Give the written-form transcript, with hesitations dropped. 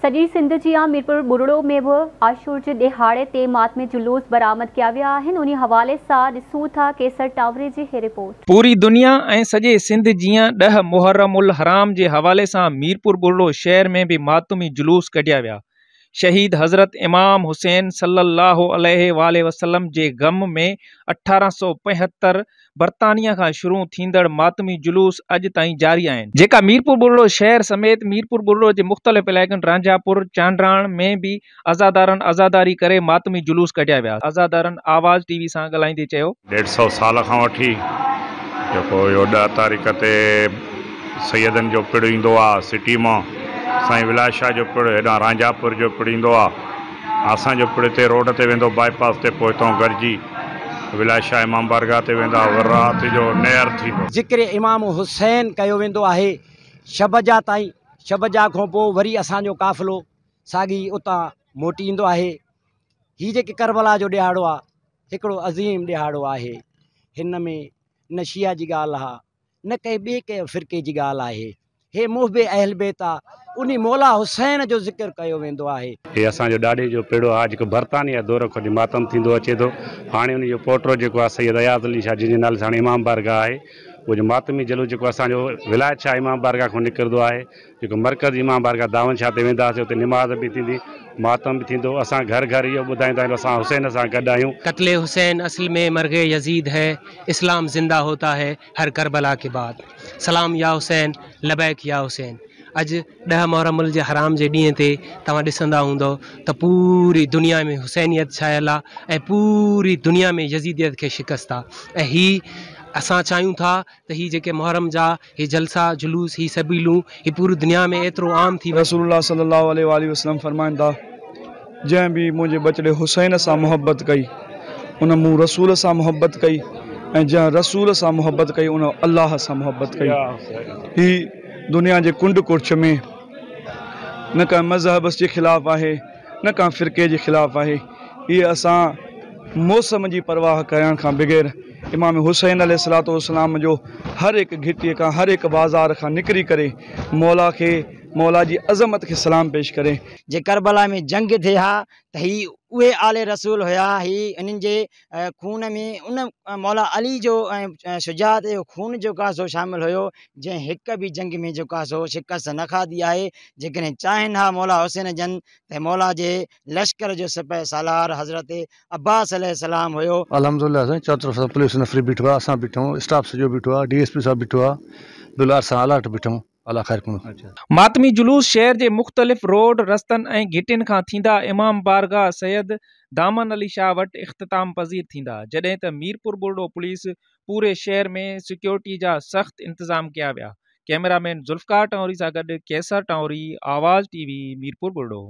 सॼी सिंध जियां मीरपुर बुरड़ो में भी आशूर जे ॾिहाड़े ते मातमी जुलूस बरामद किया विया आहिनि। उन हवाले सां ॾिसूं था केसर टावरे जी हे रिपोर्ट। पूरी दुनिया ऐं सॼे सिंध जियां 10 मुहर्रम उल हराम जे हवाले सां मीरपुर बुरड़ो शहर में भी मातमी जुलूस कढिया विया। शहीद हज़रत इमाम हुसैन सल्लल्लाहु अलैहि वसल्लम जे गम में 1875 बरतानिया खां शुरू थींदड़ मातमी जुलूस अॼु ताईं जारी आहिनि, जेका मीरपुर बुरड़ो शहर समेत मीरपुर बुरड़ो जे मुख़्तलिफ़ इलाइक़नि रांझापुर चांडराण में भी आज़ादारनि आज़ादारी करे मातमी जुलूस कढिया विया। आज़ादारनि आवाज़ टीवी सां ॻाल्हाईंदे चयो, 150 साल खां वठी जेको इहो 10 तारीख़ ते सैयदनि जो पिणु ईंदो आहे सिटी मां, साईं विलास शाह जो पिणु हेॾां रांझापुर जो पिणु ईंदो आहे। असांजो पिणु हिते रोड ते वेंदो बाईपास ते, पोइ हितां गॾिजी विलास शाह इमाम बारगाह ते वेंदा, राति जो नेयर थींदो। ज़िक्र इमाम हुसैन कयो वेंदो आहे शबजा ताईं। शबजा खां पोइ वरी असांजो काफ़िलो साॻी उतां मोटी ईंदो आहे। हीअ जेके करबला जो ॾिहाड़ो आहे हिकिड़ो अज़ीम ॾिहाड़ो आहे। हिन में न शिया जी ॻाल्हि आहे न कंहिं ॿिए कंहिं फ़िरके जी ॻाल्हि आहे। हे मुहबे अहल बैत आहे, उन मौला हुसैन जो ज़िक्र कयो वेंदो आहे। हे असांजो ॾाॾे जो पेड़ो आहे जेको बरतानिया दौर खां मातम थींदो अचे थो। हाणे उनजो पोटो जेको आहे सैयद अयाज़ अली शाह जंहिंजे नाले सां इमाम बारगाह आहे, उहो जो मातमी जुलूस जेको असांजो विलायत शाह इमाम बारगाह खां निकिरंदो आहे, जेको मरकज़ इमाम बारगाह दावन शाह ते वेंदासीं, उते निमाज़ बि थींदी, मातम बि थींदो। असां घर घर इहो ॿुधाईंदा आहियूं असां हुसैन सां गॾु आहियूं। कत्ले हुसैन असल में मरगे यजीद है, इस्लाम जिंदा होता है हर करबला के बाद। सलाम या हुसैन, लबैक या हुसैन। अॼु 10 मुहर्रम जे हराम जे ॾींहं ते तव्हां ॾिसंदा हूंदव त पूरी दुनिया में हुसैनियत छायल आहे ऐं पूरी दुनिया में यजीदियत खे शिकस्त आहे। ऐं हीअ असां चाहियूं था त हीअ जेके मुहर्रम जा हीअ जलसा जुलूस हीअ सबीलूं हीअ पूरी दुनिया में एतिरो आम थी वञे। रसूलुल्लाह सल्लल्लाहु अलैहि वसल्लम फरमाईंदा, जंहिं बि मुंहिंजे बचड़े हुसैन सां मोहब्बत कई उन मूं रसूल सां मोहब्बत कई, ऐं जंहिं रसूल सां मोहब्बत कई उन अल्लाह सां मोहब्बत कई। ही दुनिया जे कुंड कुर्छ में न का मज़हब जे ख़िलाफ़ आहे न का फ़िरके जे ख़िलाफ़ आहे। ये असां मौसम जी परवाह करण खां बग़ैर इमाम हुसैन अलैहिस्सलातु वस्सलाम जो हर एक घिटीअ खां हर एक बाज़ार खां निकिरी करे मौला जी अज़मत के सलाम पेश करे। जे करबला में जंग थे हा त ही उहे आले रसूल हुया। ही इन्हनि जे खून में उन मौला अली जो शुजात जो खून जो कासो शामिल हुयो, जंहिं हिक भी जंग में जो कासो शिकस्त न खाधी आहे। जेकॾहिं चाहिनि हा मौला हुसैन जन त मौला जे लश्कर जो सिपह सालार हज़रत अब्बास अलैहिस्सलाम हुयो। अल्हम्दुलिल्लाह साईं, चार तरफ़ पुलिस नफ़री बीठो आहे, असां बीठो आहियूं, स्टाफ सॼो बीठो आहे, DSP साहब बीठो आहे, बिलार सां अलर्ट बीठो आहियूं। अल्लाह ख़ैर कनो। मातमी जुलूस शहर जे मुख़्तलिफ़ रोड रस्तनि ऐं घिटिन खां थींदा इमाम बारगाह सैयद दामन अली शाह वटि इख़्तिताम पज़ीर थींदा, जॾहिं त मीरपुर बुरड़ो पुलिस पूरे शहर में सिक्योरिटी जा सख़्त इंतज़ाम कया विया। कैमरामैन ज़ुल्फ़कार टांवरी सां गॾु केसर टांवरी, आवाज़ TV, मीरपुर बुरड़ो।